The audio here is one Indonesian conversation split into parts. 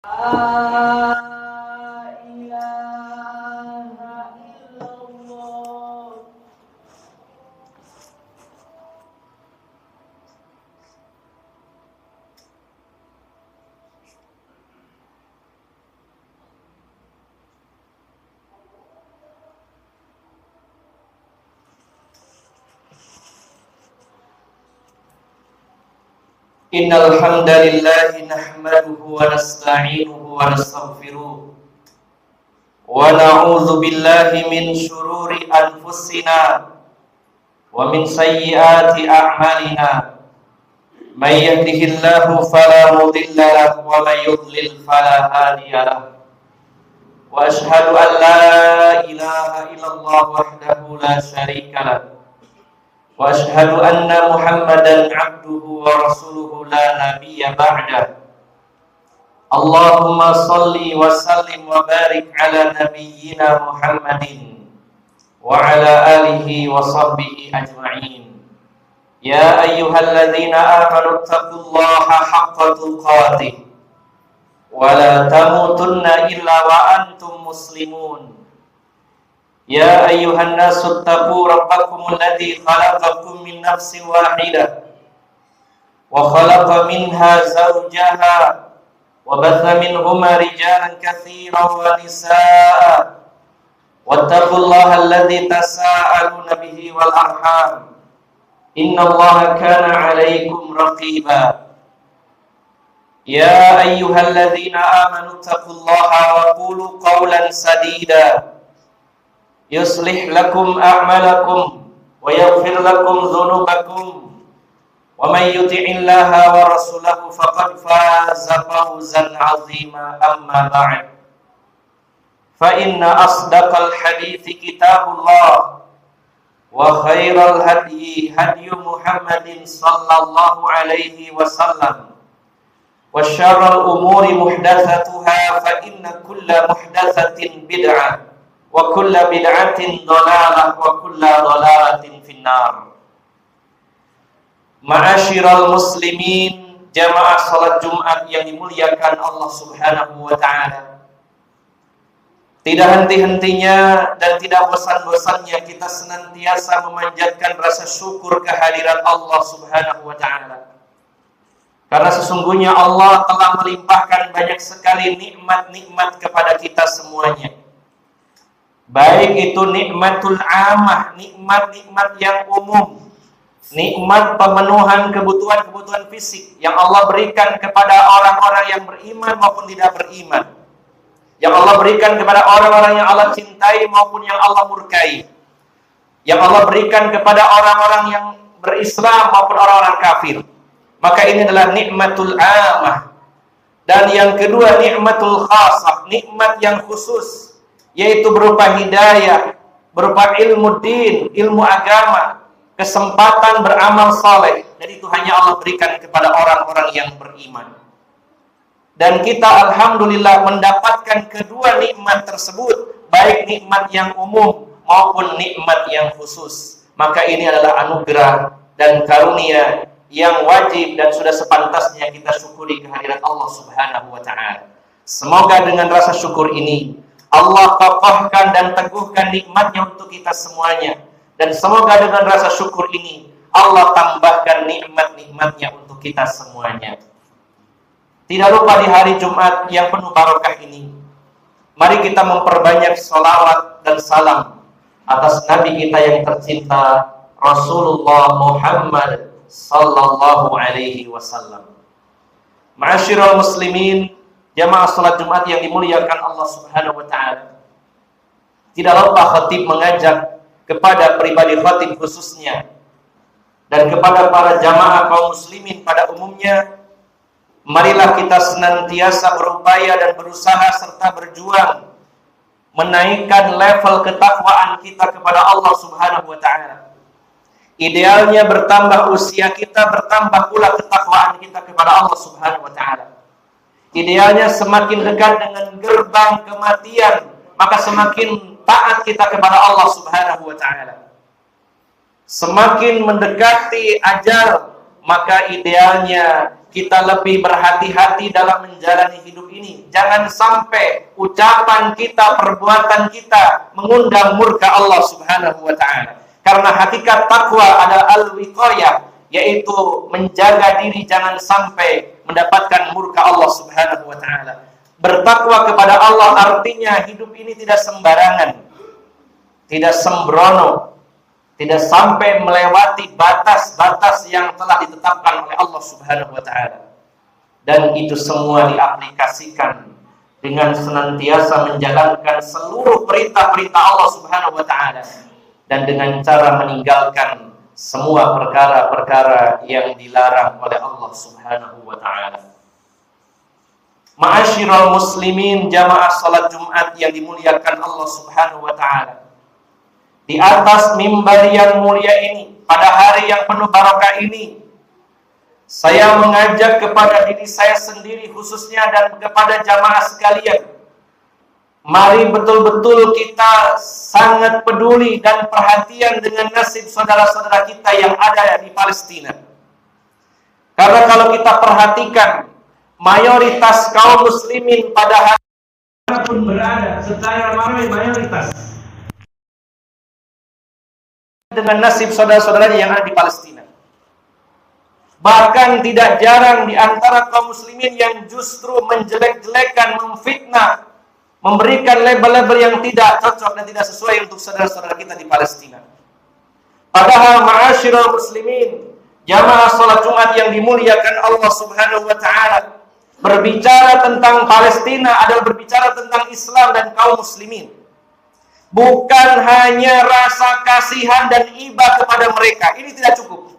La ilaha illallah. Innal hamdalillah nahmaduhu wa nasta'inuhu wa nastaghfiruh wa na'udzu billahi min shururi anfusina wa min sayyiati a'malina may yahdihillahu fala mudilla lahu wa may yudlil fala hadiya lahu wa ashhadu an la ilaha illallah wahdahu la syarika lahu wa ashhadu anna Muhammadan abduhu wa rasuluhu la nabiyya ba'da. Allahumma salli wa sallim wa barik ala nabiyyina Muhammadin wa ala alihi wa sahbihi ajma'in. Ya ayyuhalladzina amanu taqullaha haqqa tuqatih wa la tamutunna illa wa antum muslimun. Ya ayyuhan nasu taqu rabbakum alladzi khalaqakum min nafsin wahidah wa khalaqa minha zawjaha wa batha minhuma rijalan katsiran wa nisaa'a wattaqullaha alladzi tasaaluna bihi wal arham innallaha kana 'alaykum raqiba. Ya ayyuhalladzina amanu taqullaha wa qulu qawlan sadida yuslih lakum a'malakum wa yaghfir lakum dhunubakum wa may yuti'illaha wa rasulahu faqad faza fawzan 'azima. Amma ba'd, fa inna asdaqal hadithi kitabullah wa khairal hadyi hadyu Muhammadin sallallahu alaihi wasallam wa syarrul umuri muhdatsatuha fa inna kulla muhdatsatin bid'ah wa kulla bid'atin dhalalah wa kulla dhalalatin finnar. Ma'asyiral muslimin, jamaah salat Jumat yang dimuliakan Allah Subhanahu wa taala. Tidak henti-hentinya dan tidak bosan-bosannya kita senantiasa memanjatkan rasa syukur kehadiran Allah Subhanahu wa taala. Karena sesungguhnya Allah telah melimpahkan banyak sekali nikmat-nikmat kepada kita semuanya. Baik itu nikmatul amah, nikmat-nikmat yang umum, nikmat pemenuhan kebutuhan-kebutuhan fisik yang Allah berikan kepada orang-orang yang beriman maupun tidak beriman, yang Allah berikan kepada orang-orang yang Allah cintai maupun yang Allah murkai, yang Allah berikan kepada orang-orang yang berislam maupun orang-orang kafir. Maka ini adalah nikmatul amah. Dan yang kedua nikmatul khasah, nikmat yang khusus, yaitu berupa hidayah, berupa ilmu din, ilmu agama, kesempatan beramal saleh. Dan itu hanya Allah berikan kepada orang-orang yang beriman. Dan kita alhamdulillah mendapatkan kedua nikmat tersebut, baik nikmat yang umum maupun nikmat yang khusus. Maka ini adalah anugerah dan karunia yang wajib dan sudah sepantasnya kita syukuri kehadiran Allah Subhanahu wa taala. Semoga dengan rasa syukur ini Allah kokohkan dan teguhkan nikmatnya untuk kita semuanya. Dan semoga dengan rasa syukur ini Allah tambahkan nikmat-nikmatnya untuk kita semuanya. Tidak lupa di hari Jumat yang penuh barokah ini, mari kita memperbanyak sholawat dan salam atas Nabi kita yang tercinta, Rasulullah Muhammad sallallahu alaihi wasallam. Ma'asyiral muslimin, jamaah salat Jumat yang dimuliakan Allah Subhanahu wa taala. Tidak lupa khatib mengajak kepada pribadi khatib khususnya dan kepada para jamaah kaum muslimin pada umumnya, marilah kita senantiasa berupaya dan berusaha serta berjuang menaikkan level ketakwaan kita kepada Allah Subhanahu wa taala. Idealnya bertambah usia kita, bertambah pula ketakwaan kita kepada Allah Subhanahu wa taala. Idealnya semakin dekat dengan gerbang kematian, maka semakin taat kita kepada Allah Subhanahu wa taala. Semakin mendekati ajal, maka idealnya kita lebih berhati-hati dalam menjalani hidup ini. Jangan sampai ucapan kita, perbuatan kita mengundang murka Allah Subhanahu wa taala. Karena hakikat takwa adalah al-wiqayah, yaitu menjaga diri jangan sampai mendapatkan murka Allah Subhanahu wa taala. Bertakwa kepada Allah artinya hidup ini tidak sembarangan, tidak sembrono, tidak sampai melewati batas-batas yang telah ditetapkan oleh Allah Subhanahu wa taala. Dan itu semua diaplikasikan dengan senantiasa menjalankan seluruh perintah-perintah Allah Subhanahu wa taala dan dengan cara meninggalkan semua perkara-perkara yang dilarang oleh Allah Subhanahu wa taala. Ma'asyiral muslimin, jamaah salat Jumat yang dimuliakan Allah Subhanahu wa taala. Di atas mimbar yang mulia ini, pada hari yang penuh barokah ini, saya mengajak kepada diri saya sendiri khususnya dan kepada jamaah sekalian, mari betul-betul kita sangat peduli dan perhatian dengan nasib saudara-saudara kita yang ada di Palestina. Karena kalau kita perhatikan, mayoritas kaum muslimin pada hari pun berada secara mayoritas dengan nasib saudara-saudaranya yang ada di Palestina. Bahkan tidak jarang di antara kaum muslimin yang justru menjelek-jelekan, memfitnah, memberikan label-label yang tidak cocok dan tidak sesuai untuk saudara-saudara kita di Palestina. Padahal ma'asyiral muslimin, jamaah salat Jumat yang dimuliakan Allah Subhanahu wa taala, berbicara tentang Palestina adalah berbicara tentang Islam dan kaum muslimin. Bukan hanya rasa kasihan dan iba kepada mereka. Ini tidak cukup.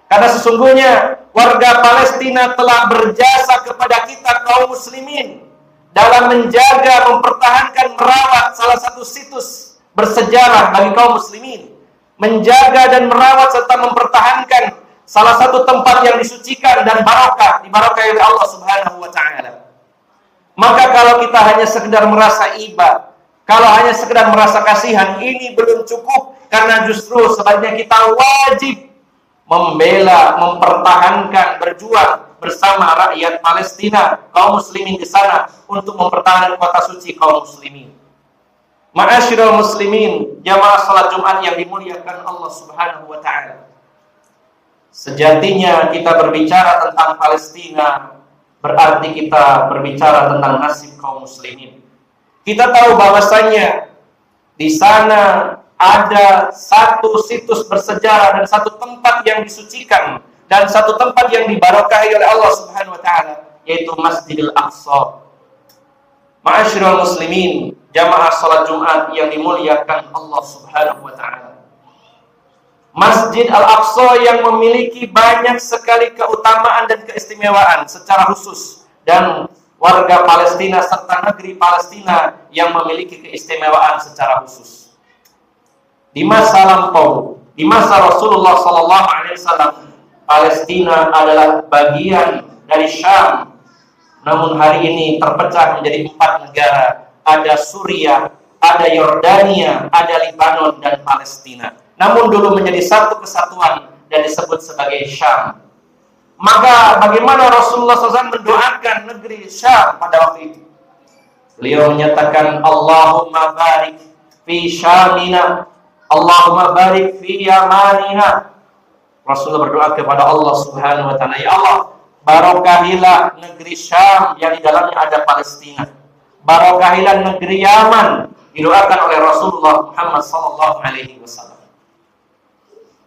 Karena sesungguhnya warga Palestina telah berjasa kepada kita kaum muslimin dalam menjaga, mempertahankan, merawat salah satu situs bersejarah bagi kaum muslimin. Menjaga dan merawat serta mempertahankan salah satu tempat yang disucikan dan barokah, dibarakahi oleh Allah Subhanahu wa taala. Maka kalau kita hanya sekedar merasa iba, kalau hanya sekedar merasa kasihan, ini belum cukup, karena justru sebaliknya kita wajib membela, mempertahankan, berjuang bersama rakyat Palestina, kaum muslimin di sana untuk mempertahankan kota suci kaum muslimin. Ma'asyiral muslimin, jamaah salat Jumat yang dimuliakan Allah Subhanahu wa taala. Sejatinya kita berbicara tentang Palestina berarti kita berbicara tentang nasib kaum muslimin. Kita tahu bahwasanya di sana ada satu situs bersejarah dan satu tempat yang disucikan dan satu tempat yang dibarakahi oleh Allah Subhanahu wa taala, yaitu Masjidil Aqsa. Ma'asyiral muslimin, jamaah salat Jumat yang dimuliakan Allah Subhanahu wa taala. Masjid Al-Aqsa yang memiliki banyak sekali keutamaan dan keistimewaan secara khusus, dan warga Palestina serta negeri Palestina yang memiliki keistimewaan secara khusus. Di masa lampau, di masa Rasulullah SAW, Palestina adalah bagian dari Syam. Namun hari ini terpecah menjadi 4 negara. Ada Suriah, ada Yordania, ada Lebanon, dan Palestina. Namun dulu menjadi satu kesatuan dan disebut sebagai Syam. Maka bagaimana Rasulullah SAW mendoakan negeri Syam pada waktu itu? Beliau menyatakan, Allahumma barik fi Syamina, Allahumma barik fi Yamanina. Rasulullah berdoa kepada Allah Subhanahu wa taala, ya Allah, barokahilah negeri Syam yang di dalamnya ada Palestina. Barokahilah negeri Yaman, didoakan oleh Rasulullah Muhammad sallallahu alaihi wasallam.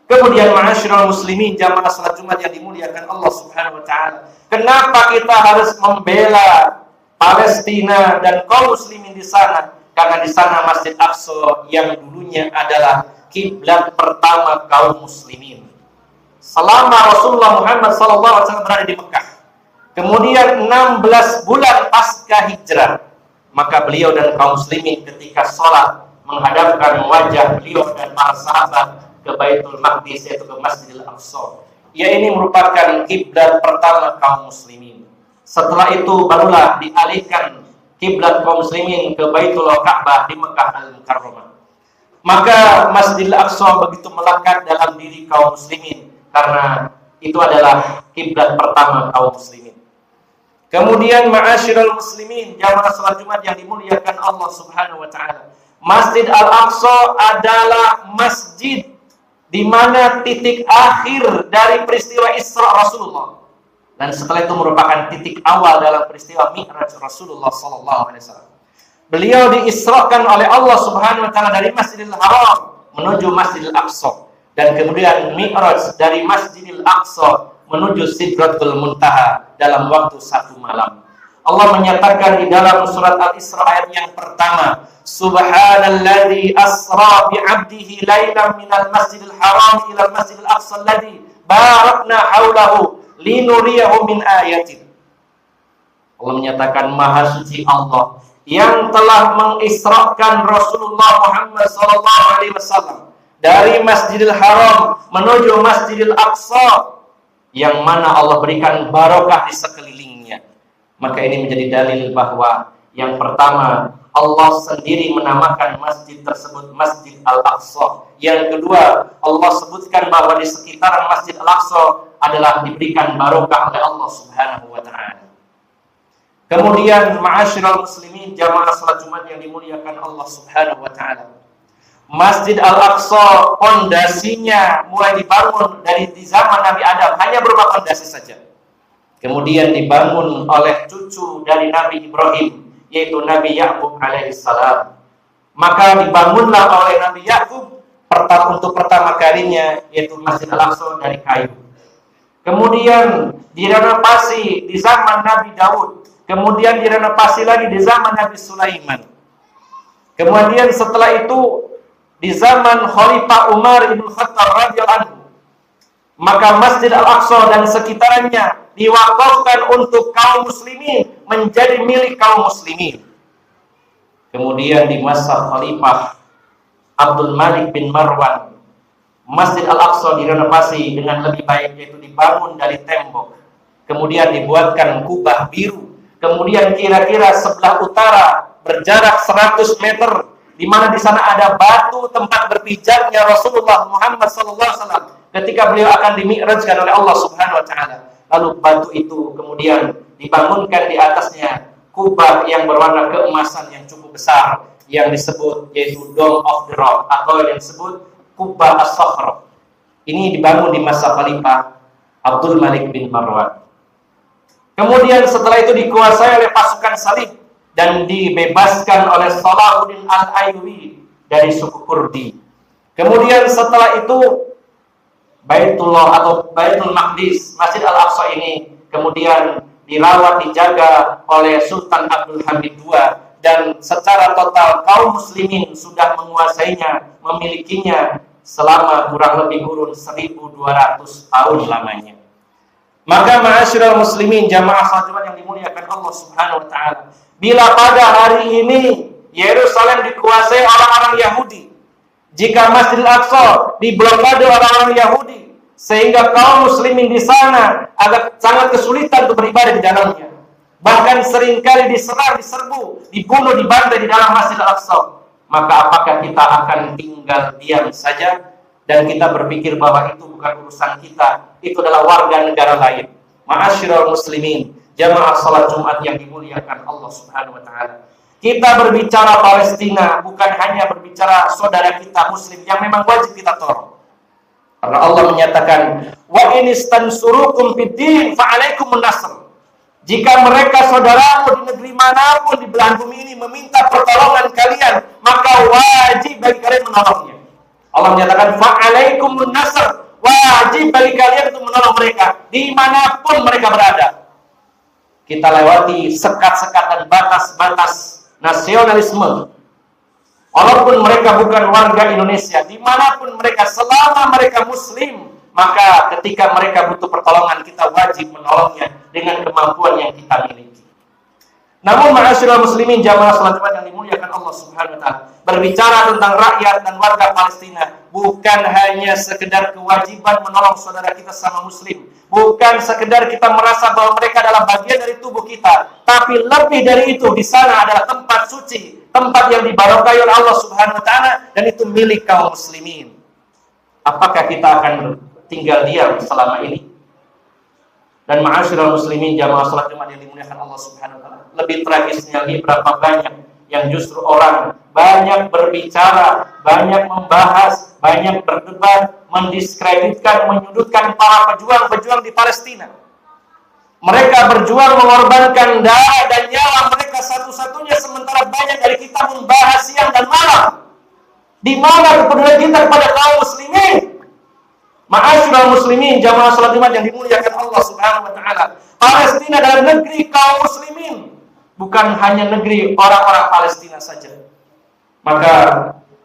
Kemudian ma'asyiral muslimin, jamaah salat Jumat yang dimuliakan Allah Subhanahu wa taala. Kenapa kita harus membela Palestina dan kaum muslimin di sana? Karena di sana Masjid Aqsa yang dulunya adalah kiblat pertama kaum muslimin. Selama Rasulullah Muhammad SAW berada di Mekah, kemudian 16 bulan pasca hijrah, maka beliau dan kaum muslimin ketika sholat menghadapkan wajah beliau dan para sahabat ke Baitul Maqdis, yaitu ke Masjidil Aqsa. Ya, ini merupakan kiblat pertama kaum muslimin. Setelah itu barulah dialihkan kiblat kaum muslimin ke Baitul Ka'bah di Mekah Al-Mukarramah. Maka Masjidil Aqsa begitu melekat dalam diri kaum muslimin karena itu adalah kiblat pertama kaum muslimin. Kemudian ma'asyiral muslimin, jamaah salat Jumat yang dimuliakan Allah Subhanahu wa taala. Masjid Al-Aqsa adalah masjid di mana titik akhir dari peristiwa Isra Rasulullah. Dan setelah itu merupakan titik awal dalam peristiwa Mi'raj Rasulullah sallallahu alaihi wasallam. Beliau diisrakan oleh Allah Subhanahu wa taala dari Masjidil Haram menuju Masjidil Aqsa, dan kemudian Mi'raj dari Masjidil Aqsa menuju Sidratul Muntaha dalam waktu 1 malam. Allah menyatakan di dalam surat Al-Isra ayat yang pertama, Subhanalladzi asra bi'abdihi lailan minal Masjidil Haram ila Masjidil Aqsa alladzi barakna haulahu linuriyahu min ayatin. Allah menyatakan maha suci Allah yang telah mengisrakan Rasulullah Muhammad sallallahu alaihi wasallam dari Masjidil Haram menuju Masjidil Aqsa, yang mana Allah berikan barokah di sekelilingnya. Maka ini menjadi dalil bahwa yang pertama, Allah sendiri menamakan masjid tersebut Masjid Al-Aqsa. Yang kedua, Allah sebutkan bahwa di sekitaran Masjid Al-Aqsa adalah diberikan barokah oleh Allah Subhanahu wa taala. Kemudian ma'asyiral muslimin, jamaah salat Jumat yang dimuliakan Allah Subhanahu wa taala. Masjid Al-Aqsa pondasinya mulai dibangun dari di zaman Nabi Adam, hanya berupa pondasi saja. Kemudian dibangun oleh cucu dari Nabi Ibrahim, yaitu Nabi Yakub alaihissalam. Maka dibangunlah oleh Nabi Yakub untuk pertama kalinya, yaitu Masjid Al-Aqsa dari kayu. Kemudian direnovasi di zaman Nabi Daud. Kemudian direnovasi lagi di zaman Nabi Sulaiman. Kemudian setelah itu di zaman Khalifah Umar ibn Khattab radhiyallahu anhu, maka Masjid Al-Aqsa dan sekitarnya diwakafkan untuk kaum muslimin, menjadi milik kaum muslimin. Kemudian di masa Khalifah Abdul Malik bin Marwan, Masjid Al-Aqsa direnovasi dengan lebih baik, yaitu dibangun dari tembok, kemudian dibuatkan kubah biru, kemudian kira-kira sebelah utara berjarak 100 meter, di mana di sana ada batu tempat berpijaknya Rasulullah Muhammad SAW ketika beliau akan dimi'rajkan oleh Allah Subhanahu wa taala. Lalu batu itu kemudian dibangunkan di atasnya kubah yang berwarna keemasan yang cukup besar, yang disebut yaitu Dome of the Rock atau yang disebut Kubah As-Sakhrah. Ini dibangun di masa Khalifah Abdul Malik bin Marwan. Kemudian setelah itu dikuasai oleh pasukan salib dan dibebaskan oleh Salahuddin Al-Ayyubi dari suku Kurdi. Kemudian setelah itu Baitullah atau Baitul Maqdis, Masjid Al-Aqsa ini kemudian dirawat, dijaga oleh Sultan Abdul Hamid II, dan secara total kaum muslimin sudah menguasainya, memilikinya selama kurang lebih kurun 1200 tahun lamanya. Maka ma'asyiral muslimin, jamaah salat Jumat yang dimuliakan Allah Subhanahu wa taala, bila pada hari ini Yerusalem dikuasai orang-orang Yahudi, jika Masjidil Aqsa diblokade orang-orang Yahudi, sehingga kaum muslimin di sana agak sangat kesulitan untuk beribadah di dalamnya, bahkan seringkali diserang, diserbu, dibunuh, dibantai di dalam Masjidil Aqsa, maka apakah kita akan tinggal diam saja dan kita berpikir bahwa itu bukan urusan kita, itu adalah warga negara lain? Ma'asyiral muslimin, jamaah salat Jumat yang dimuliakan Allah Subhanahu wa taala, kita berbicara Palestina bukan hanya berbicara saudara kita muslim yang memang wajib kita tolong. Karena Allah menyatakan, wa in istansurukum fid-din fa 'alaikumun nasr. Jika mereka saudaramu di negeri manapun di belahan bumi ini meminta pertolongan kalian, maka wajib bagi kalian menolongnya. Allah menyatakan fa'alaikumun nasr, wajib bagi kalian untuk menolong mereka dimanapun mereka berada. Kita lewati sekat-sekat dan batas-batas nasionalisme. Walaupun mereka bukan warga Indonesia, dimanapun mereka, selama mereka muslim, maka ketika mereka butuh pertolongan, kita wajib menolongnya dengan kemampuan yang kita miliki. Namun ma'asyiral muslimin, jamaah salat Jumat yang dimuliakan Allah Subhanahu wa taala, berbicara tentang rakyat dan warga Palestina bukan hanya sekedar kewajiban menolong saudara kita sama muslim, bukan sekedar kita merasa bahwa mereka adalah bagian dari tubuh kita, tapi lebih dari itu, di sana adalah tempat suci, tempat yang dibarokahi oleh Allah Subhanahu wa taala, dan itu milik kaum muslimin. Apakah kita akan tinggal diam selama ini? Dan ma'asyiral muslimin jamaah salat Jumat yang dimuliakan Allah Subhanahu wa taala, lebih tragisnya lagi berapa banyak yang justru orang banyak berbicara, banyak membahas, banyak berdebat, mendiskreditkan, menyudutkan para pejuang-pejuang di Palestina. Mereka berjuang mengorbankan darah dan nyawa mereka satu-satunya, sementara banyak dari kita membahas siang dan malam. Di mana kepedulian kita kepada kaum muslimin? Ma'asyiral muslimin jamaah salat Jumat yang dimuliakan Allah Subhanahu wa taala. Palestina adalah negeri kaum muslimin, bukan hanya negeri orang-orang Palestina saja. Maka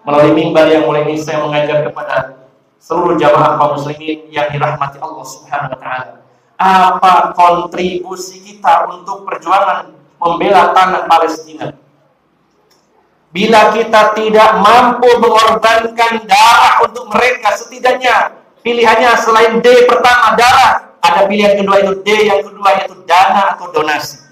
melalui mimbar yang mulia ini saya mengajak kepada seluruh jamaah kaum muslimin yang dirahmati Allah Subhanahu wa taala. Apa kontribusi kita untuk perjuangan membela tanah Palestina? Bila kita tidak mampu mengorbankan darah untuk mereka, setidaknya pilihannya selain D pertama darah, ada pilihan kedua itu D, yang kedua yaitu dana atau donasi.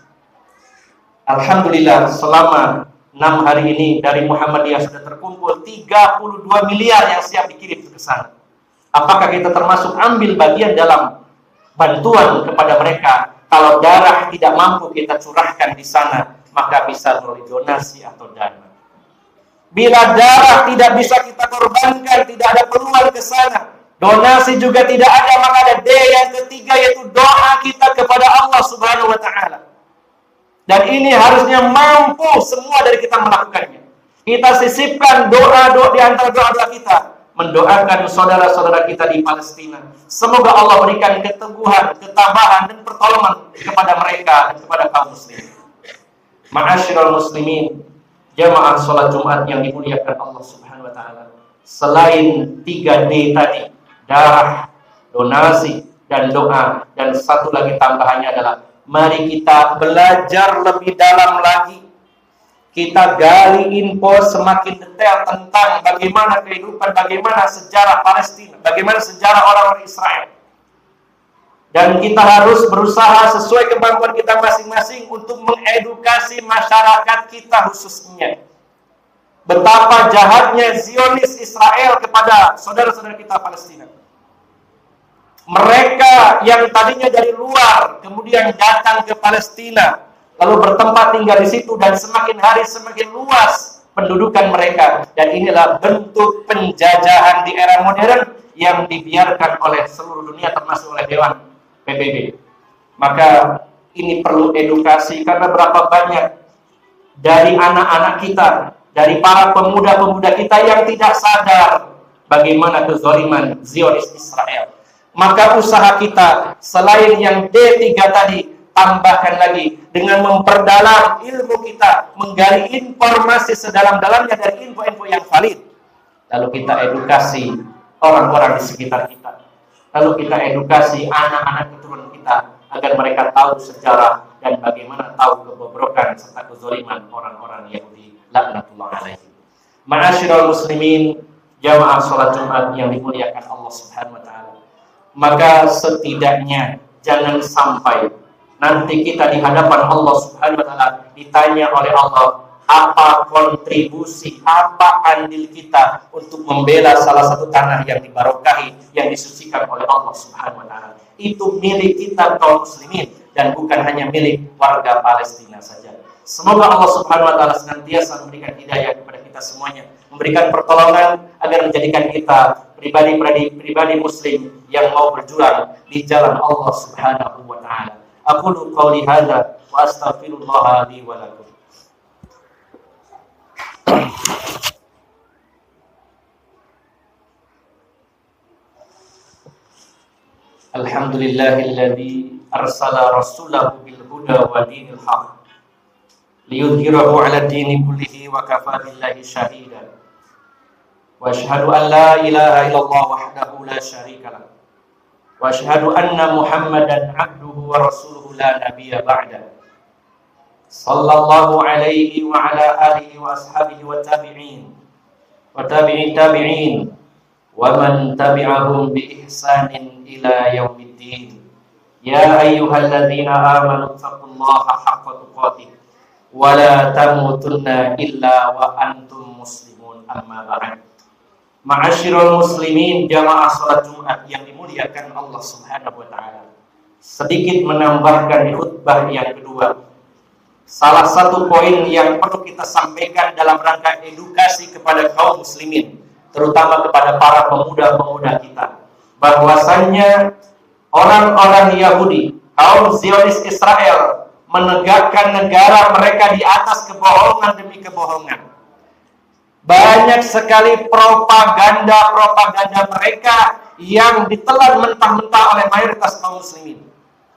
Alhamdulillah selama 6 hari ini dari Muhammadiyah sudah terkumpul 32 miliar yang siap dikirim ke sana. Apakah kita termasuk ambil bagian dalam bantuan kepada mereka? Kalau darah tidak mampu kita curahkan di sana, maka bisa melalui donasi atau dana. Bila darah tidak bisa kita korbankan, tidak ada peluang ke sana, donasi juga tidak ada, maka ada D yang ketiga, yaitu doa kita kepada Allah Subhanahu wa taala. Dan ini harusnya mampu semua dari kita melakukannya. Kita sisipkan doa-doa di antara doa-doa kita, mendoakan saudara-saudara kita di Palestina. Semoga Allah berikan keteguhan, ketabahan, dan pertolongan kepada mereka dan kepada kaum muslimin. Ma'asyiral muslimin, jamaah salat Jumat yang dimuliakan Allah Subhanahu wa taala. Selain 3D tadi, darah, donasi, dan doa, dan satu lagi tambahannya adalah mari kita belajar lebih dalam lagi. Kita gali info semakin detail tentang bagaimana kehidupan, bagaimana sejarah Palestina, bagaimana sejarah orang-orang Israel. Dan kita harus berusaha sesuai kemampuan kita masing-masing untuk mengedukasi masyarakat kita khususnya. Betapa jahatnya Zionis Israel kepada saudara-saudara kita Palestina. Mereka yang tadinya dari luar kemudian datang ke Palestina, lalu bertempat tinggal di situ, dan semakin hari semakin luas pendudukan mereka. Dan inilah bentuk penjajahan di era modern yang dibiarkan oleh seluruh dunia, termasuk oleh Dewan PBB. Maka ini perlu edukasi, karena berapa banyak dari anak-anak kita, dari para pemuda-pemuda kita yang tidak sadar bagaimana kezaliman Zionis Israel. Maka usaha kita selain yang D3 tadi, tambahkan lagi dengan memperdalam ilmu kita, menggali informasi sedalam-dalamnya dari info-info yang valid. Lalu kita edukasi orang-orang di sekitar kita. Lalu kita edukasi anak-anak keturunan kita agar mereka tahu sejarah dan bagaimana tahu kebobrokan serta kezaliman orang-orang Yahudi laknatullah alaihi. Ma'asyiral muslimin, jamaah salat Jumat yang dimuliakan Allah Subhanahu wa taala. Maka setidaknya jangan sampai nanti kita di hadapan Allah Subhanahu wa taala ditanya oleh Allah, apa kontribusi, apa andil kita untuk membela salah satu tanah yang dibarokahi, yang disucikan oleh Allah Subhanahu wa taala. Itu milik kita kaum muslimin dan bukan hanya milik warga Palestina saja. Semoga Allah Subhanahu wa taala senantiasa memberikan hidayah kepada kita semuanya, memberikan pertolongan agar menjadikan kita pribadi muslim yang mau berjuang di jalan Allah Subhanahu wa taala. Aqulu qouli hadza wa astaghfirullah li wa lakum. Alhamdulillahilladzi arsala rasulahu bil huda wa dinil haqq liyudhhirahu 'ala dini kullihi wa kafaa billahi shahida. Wa asyhadu an la ilaha illallah wahdahu la syarika lah. Wa asyhadu anna Muhammadan 'abduhu wa rasuluhu la nabiyya ba'da. Sallallahu alaihi wa ala alihi wa ashabihi wa tabi'in wa tabi'in tabi'in wa man tabi'ahum bi ihsanin ila yaumiddin. Ya ayyuhalladzina amanu taqullaha haqqa tuqatih wa la tamutunna illa wa antum muslimun. Amma ba'd. Ma'asyiral muslimin, jamaah salat Jumat yang dimuliakan Allah Subhanahu wa taala. sedikit menambahkan di khutbah yang kedua. Salah satu poin yang perlu kita sampaikan dalam rangka edukasi kepada kaum muslimin, terutama kepada para pemuda-pemuda kita, bahwasannya orang-orang Yahudi, kaum Zionis Israel, menegakkan negara mereka di atas kebohongan demi kebohongan. Banyak sekali propaganda mereka yang ditelan mentah-mentah oleh mayoritas kaum muslimin.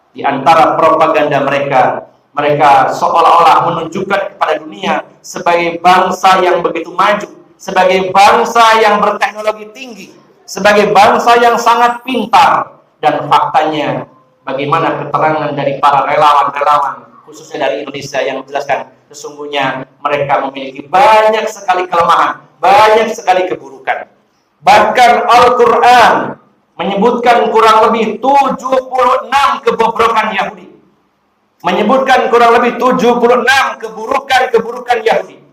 Di antara propaganda mereka seolah-olah menunjukkan kepada dunia sebagai bangsa yang begitu maju, sebagai bangsa yang berteknologi tinggi, sebagai bangsa yang sangat pintar. Dan faktanya, bagaimana keterangan dari para relawan-relawan, khususnya dari Indonesia, yang menjelaskan sesungguhnya mereka memiliki banyak sekali kelemahan, banyak sekali keburukan. Bahkan Al-Quran menyebutkan kurang lebih 76 kebobrokan Yahudi. Menyebutkan kurang lebih 76 keburukan Yahudi.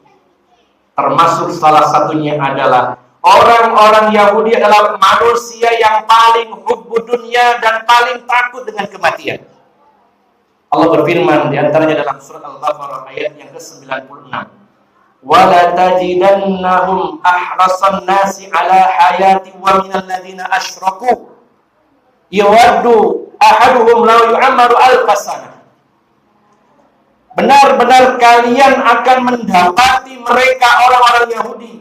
Termasuk salah satunya adalah orang-orang Yahudi adalah manusia yang paling hubbu dunia dan paling takut dengan kematian. Allah berfirman di antaranya dalam surat Al-Baqarah ayat yang ke-96. Wala tajidannahum ahrasan nasi ala hayati wa minal ladina asyraku yawaddu ahaduhum law yu'ammaru alfasana. Benar-benar kalian akan mendapati mereka orang-orang Yahudi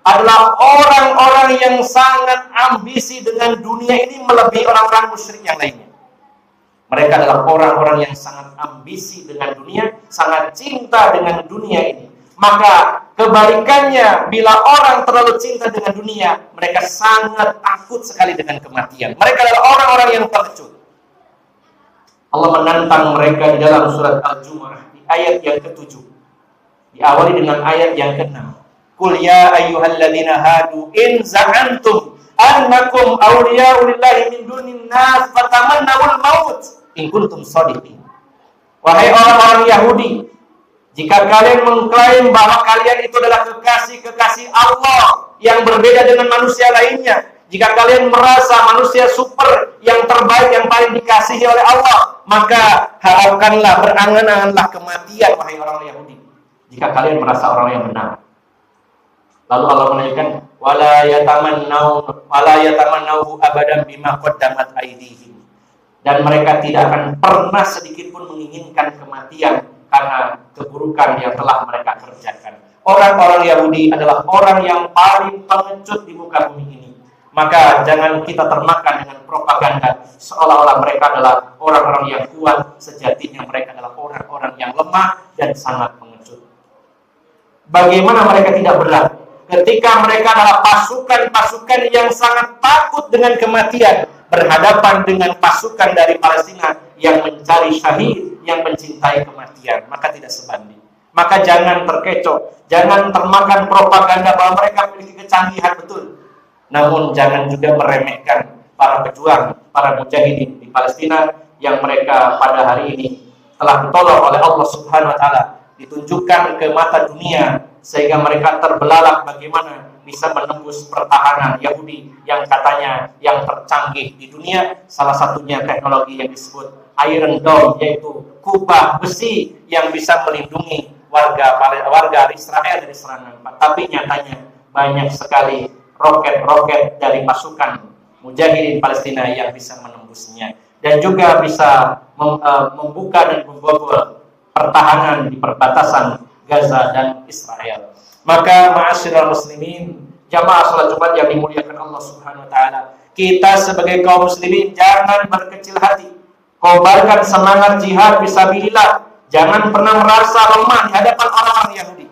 adalah orang-orang yang sangat ambisi dengan dunia ini melebihi orang-orang musyrik yang lainnya. Mereka adalah orang-orang yang sangat ambisi dengan dunia, sangat cinta dengan dunia ini. Maka kebalikannya, bila orang terlalu cinta dengan dunia, mereka sangat takut sekali dengan kematian. Mereka adalah orang-orang yang pengecut. Allah menantang mereka di dalam surat Al-Jumu'ah di ayat yang ke-7. Diawali dengan ayat yang ke-6. Qul ya ayyuhalladzina hadu in za'antum annakum awliya'u lillahi min dunin nas fatamannawul maut in kuntum shadiqin. Wahai orang-orang Yahudi, jika kalian mengklaim bahwa kalian itu adalah kekasih-kekasih Allah yang berbeda dengan manusia lainnya, jika kalian merasa manusia super yang terbaik, yang paling dikasihi oleh Allah, maka harapkanlah, berangan-anganlah kematian, wahai orang Yahudi, jika kalian merasa orang yang benar. Lalu Allah menanyakan, wala yatamannahu abadan bima qaddamat aydihim. Dan mereka tidak akan pernah sedikit pun menginginkan kematian karena keburukan yang telah mereka kerjakan. Orang-orang Yahudi adalah orang yang paling pengecut di muka bumi ini. Maka jangan kita termakan dengan propaganda seolah-olah mereka adalah orang-orang yang kuat. Sejatinya mereka adalah orang-orang yang lemah dan sangat pengecut. Bagaimana mereka tidak berat ketika mereka adalah pasukan-pasukan yang sangat takut dengan kematian, berhadapan dengan pasukan dari Palestina yang mencari syahid, yang mencintai kematian, maka tidak sebanding. Maka jangan terkecoh, jangan termakan propaganda bahwa mereka memiliki kecanggihan betul. Namun jangan juga meremehkan para pejuang, para mujahidin di Palestina yang mereka pada hari ini telah ditolong oleh Allah Subhanahu wa taala, ditunjukkan ke mata dunia sehingga mereka terbelalak bagaimana bisa menembus pertahanan Yahudi yang katanya yang tercanggih di dunia. Salah satunya teknologi yang disebut Iron Dome, yaitu kubah besi yang bisa melindungi warga Israel dari serangan. Tapi nyatanya banyak sekali roket-roket dari pasukan mujahidin Palestina yang bisa menembusnya dan juga bisa membuka dan membobol pertahanan di perbatasan Gaza dan Israel. Maka ma'asyiral muslimin, jamaah salat Jumat yang dimuliakan Allah Subhanahu wa taala, kita sebagai kaum muslimin jangan berkecil hati. Kobarkan semangat jihad fisabilillah. Jangan pernah merasa lemah di hadapan orang-orang Yahudi.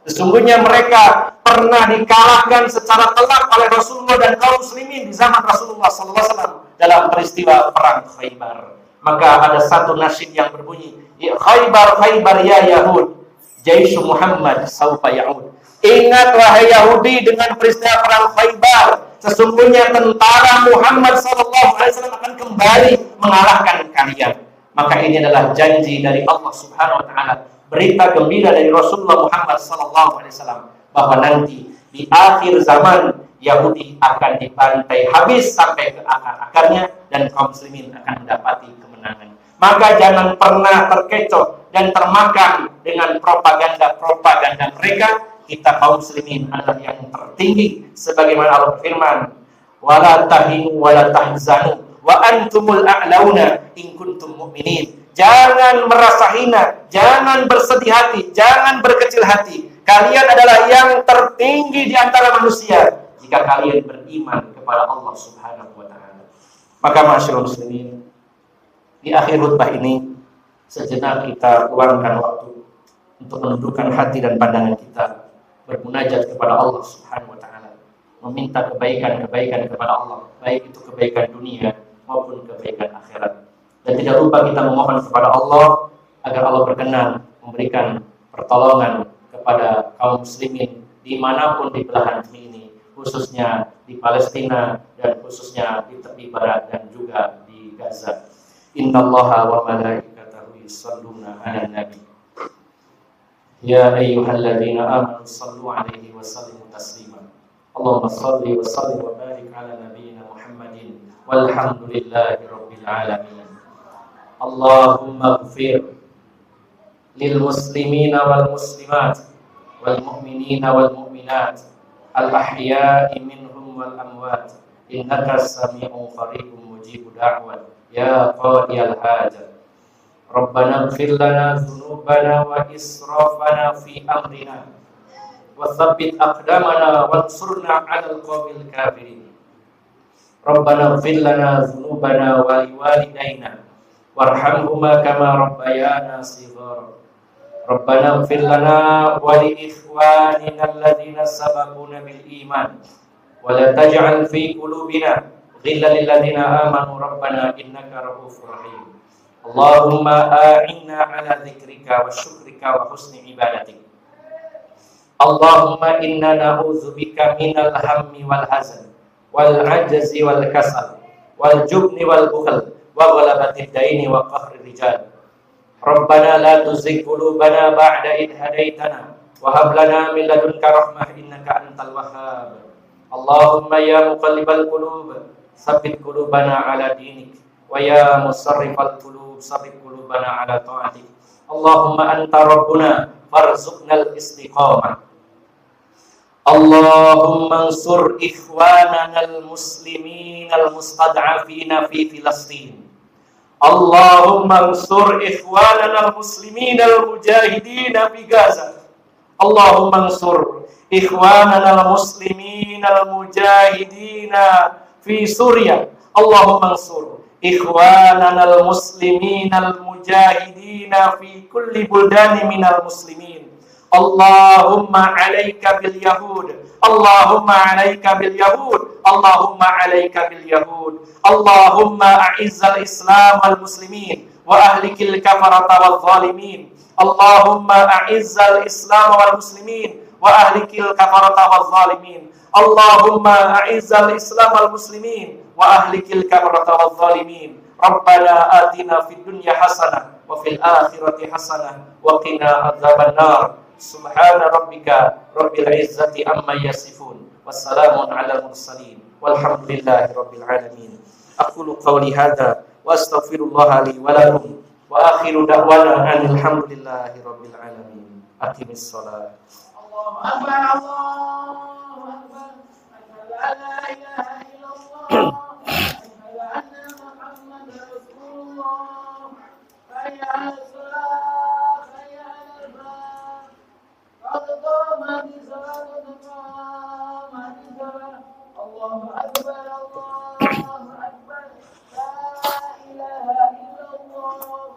Sesungguhnya mereka pernah dikalahkan secara telak oleh Rasulullah dan kaum muslimin di zaman Rasulullah SAW dalam peristiwa perang Khaybar. Maka ada satu nasyid yang berbunyi, Khaybar, Khaybar ya Yahud, Jaisu Muhammad saufa ya'ud. Ingat wahai Yahudi dengan peristiwa perang Khaybar, sesungguhnya tentara Muhammad SAW akan kembali mengalahkan kalian. Maka ini adalah janji dari Allah Subhanahu wa taala, berita gembira dari Rasulullah Muhammad SAW bahwa nanti di akhir zaman Yahudi akan dibantai habis sampai ke akar-akarnya dan kaum muslimin akan mendapati kemenangan. kemenangan. Maka jangan pernah terkecoh dan termakan dengan propaganda mereka. Kita kaum muslimin adalah yang tertinggi, sebagaimana Allah berfirman, wala tahinu wala tahzanu wa antumul a'launa in kuntum mu'minin. Jangan merasa hina, jangan bersedih hati, jangan berkecil hati. Kalian adalah yang tertinggi di antara manusia jika kalian beriman kepada Allah Subhanahu wa taala. Maka masyaallah muslimin, di akhir khutbah ini sejenak kita luangkan waktu untuk menundukkan hati dan pandangan kita, bermunajat kepada Allah Subhanahu wa taala, meminta kebaikan-kebaikan kepada Allah, baik itu kebaikan dunia maupun kebaikan akhirat. Dan tidak lupa kita memohon kepada Allah agar Allah berkenan memberikan pertolongan kepada kaum muslimin dimanapun di belahan bumi ini, khususnya di Palestina dan khususnya di tepi barat dan juga di Gaza. Innallaha wa malaikatahu yusholluna 'alan nabi. Ya ayyuhalladzina amanu shallu 'alaihi wa sallimu taslima. Allahumma shalli wa sallim wa barik 'ala nabiyyina Muhammadin walhamdulillahi rabbil alamin. Allahumma ighfir lil muslimina wal muslimat wal mu'minina wal mu'minat al ahya'i minhum wal amwat innaka sami'un qaribun mujibud da'wat ya qadiyal hajat. Rabbana ighfir lana dhunubana wa israfana fi amrina wa tsabbit aqdamana wansurna 'alal qawmil kafirin. Rabbana ighfir lana dhunubana wa liwalidayna warhamhuma kama rabbayana shighara. Rabbana ighfir lana wa li ikhwanina alladhina sabaquna bil iman wa la taj'al fi qulubina ghillan lil ladzina amanu rabbana innaka ra'ufur rahim. Allahumma a'inna 'ala dzikrika wa syukrika wa husni ibadatik. Allahumma inna na'udzubika minal hammi wal hazan wal 'ajzi wal kasal wal jubni wal bukhl wa ghalabatid daini wa qahri rijal. Rabbana la tuzigh qulubana ba'da idh hadaitana wa hab lana min ladunka rahmah innaka antal wahhab. Allahumma ya muqallibal qulub tsabbit qulubana ala dinik wa ya musarrifal qulub sarrif qulubana ala ta'atik. Allahumma anta rabbuna farzuqnal istiqamah. Allahumma ansur ikhwanana al-muslimin al-mustad'afina fi Filastin. Allahumma ansur ikhwanana al-muslimin al-mujahidin fi Gaza. Allahumma ansur ikhwanana al-muslimin al-mujahidin fi Suriah. Allahumma ansur ikhwanana al-muslimin al-mujahidin fi kulli buldani minal muslimin. Allahumma alayka bil yahud. Allahumma alayka bil yahud. Allahumma alayka bil yahud. Allahumma a'izzal islam wal muslimin wa ahlikil kafarata wal zalimin. Allahumma a'izzal islam wal muslimin wa ahlikil kafarata wal zalimin. Allahumma a'izzal islam wal muslimin wa ahlikil kafarata wal zalimin. Rabbana atina fid dunya hasanah wa fil akhirati hasanah wa qina adzaban nar. Subhana rabbika rabbil izzati amma yasifun wassalamun ala mursalin walhamdulillahi rabbil alamin. Aqulu qawli hadza wa astaghfirullah li wa lakum wa akhiru da'wana alhamdulillahi rabbil alamin. Aqimis shalah. Allahu akbar, Allahu akbar. La ilaha illallah. Anna Muhammadar Rasulullah. Hayya 'alas shalah, hayya 'alal falah. Allahu akbar, Allahu akbar. La ilaha illallah.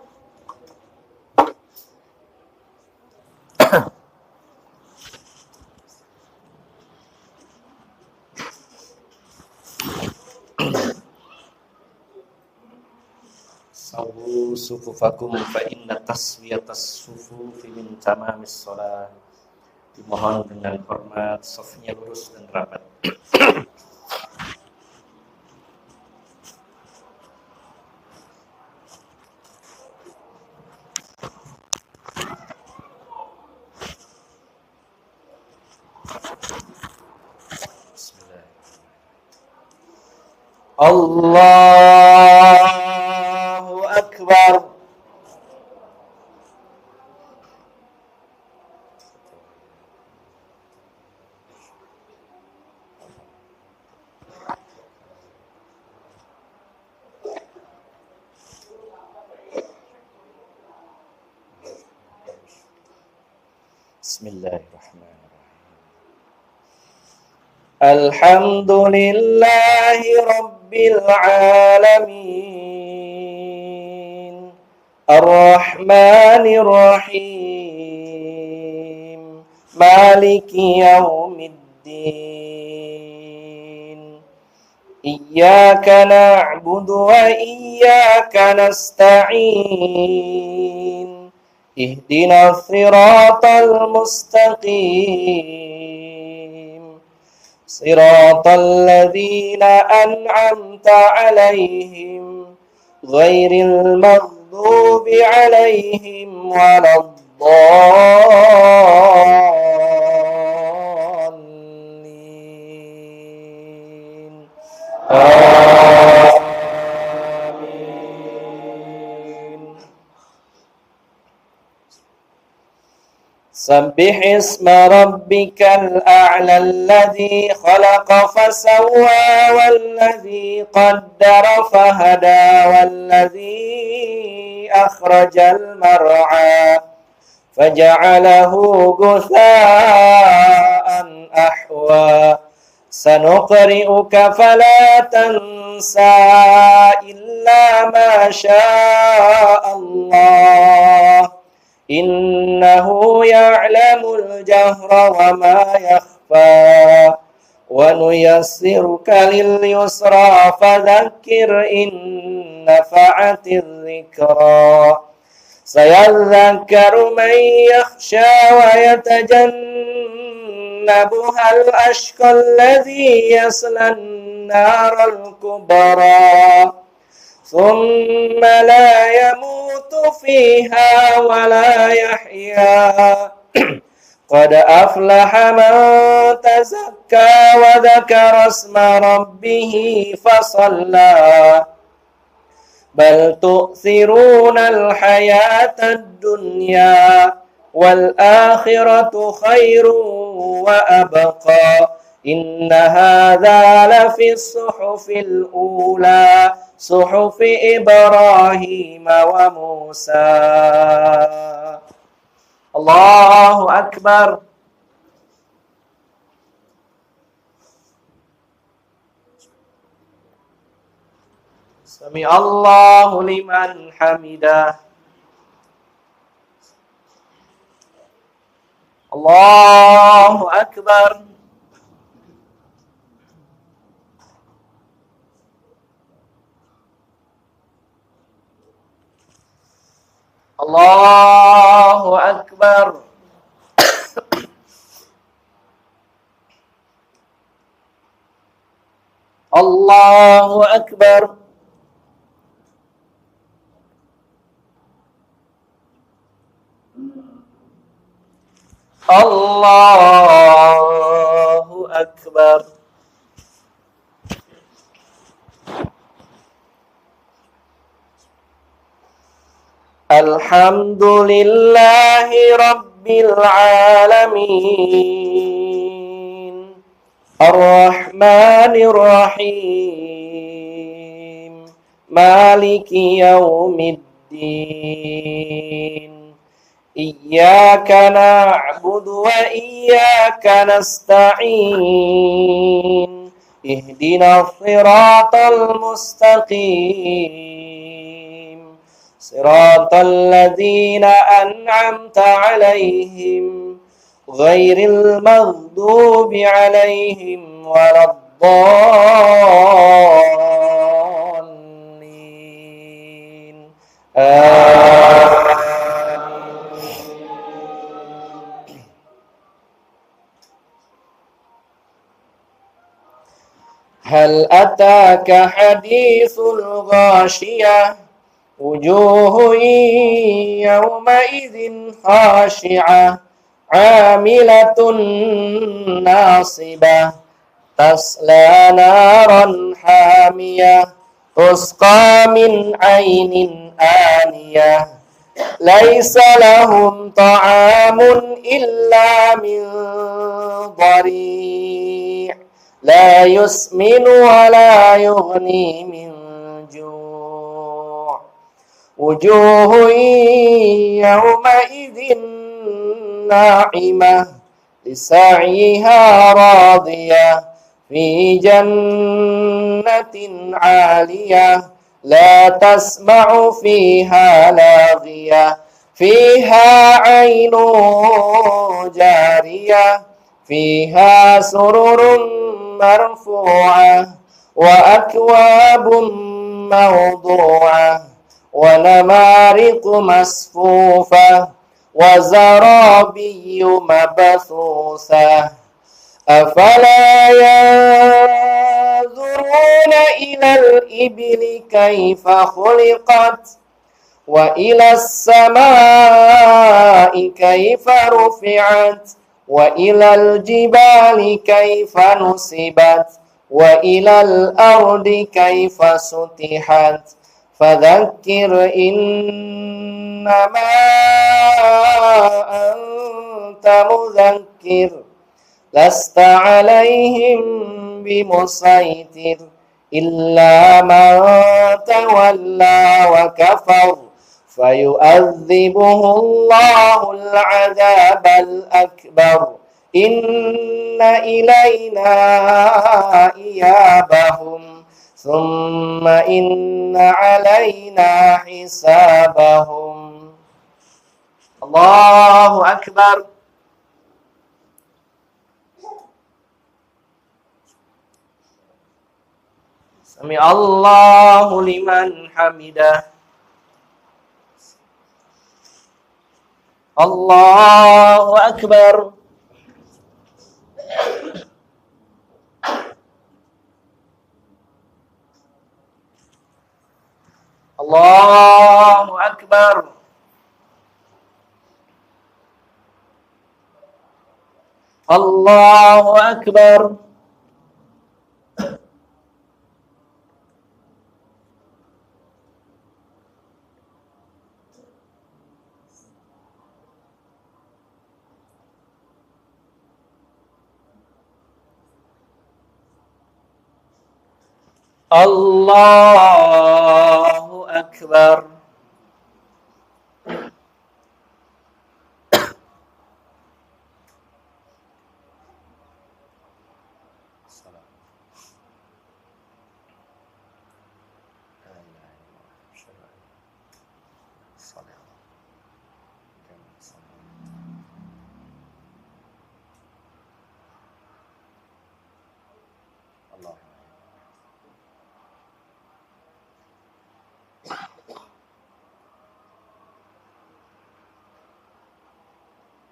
Sawu sufufakum fa inna taswiyatas sufufi min tamamis shalah. Dimohon dengan hormat safnya lurus dan rapat. Bismillah. Allahu akbar. Bismillahirrahmanirrahim. Alhamdulillahi Rabbil Alamin, Ar-Rahmanir Rahim, Maliki Yaumiddin. Iyyaka na'budu wa iyyaka nasta'in. Ihdinas siratal mustaqim. Siratal ladzina an'amta 'alaihim ghairil maghdubi 'alaihim waladdallin. سبح اسم ربك الأعلى الذي خلق فسوى والذي قدر فهدى والذي أخرج المرعى فجعله غثاء أحوى سنقرئك فلا تنسى إلا ما شاء الله إنه يعلم الجهر وما يخفى ونيسرك لليسرى فذكر إن نفعت الذكرى سيذكر من يخشى ويتجنبها الأشقى الذي يصلى النار الكبرى ثم لا يموت فيها ولا يحيا قد أفلح من تزكى وذكر اسم ربه فصلى بل تؤثرون الحياة الدنيا والآخرة خير وأبقى إن هذا لفي الصحف الأولى صحف إبراهيم وموسى. الله أكبر. سمع الله لمن حمده. الله أكبر. الله أكبر. الله أكبر. الله أكبر. الحمد لله رب العالمين الرحمن الرحيم مالك يوم الدين إياك نعبد وإياك نستعين اهدنا الصراط المستقيم صراط الذين أنعمت عليهم غير المغضوب عليهم ولا الضالين. هل أتاك حديث الغاشية وجوه يومئذ خاشعة عاملة ناصبة تصلى نارا حامية تسقى من عين آنية ليس لهم طعام إلا من ضريع لا يسمن ولا يغني من جوع وجوه يومئذ ناعمة لسعيها راضية في جنة عالية لا تسمع فيها لاغية فيها عين جارية فيها سرر مرفوعة وأكواب موضوعة ونمارق مصفوفة وزرابي مبثوثة أفلا ينظرون إلى الإبل كيف خلقت وإلى السماء كيف رفعت وإلى الجبال كيف نصبت وإلى الأرض كيف سطحت فذكر إنما أنت مذكر لست عليهم بمسيطر إلا من تولى وكفر فيؤذبه الله العذاب الأكبر إن إلينا إيابهم ثم إن علينا حسابهم. الله أكبر. سمع الله لمن حمده. الله أكبر. الله أكبر. الله أكبر. الله أكبر.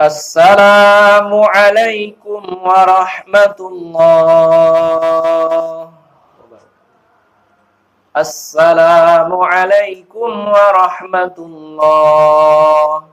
السلام عليكم ورحمة الله. السلام عليكم ورحمة الله.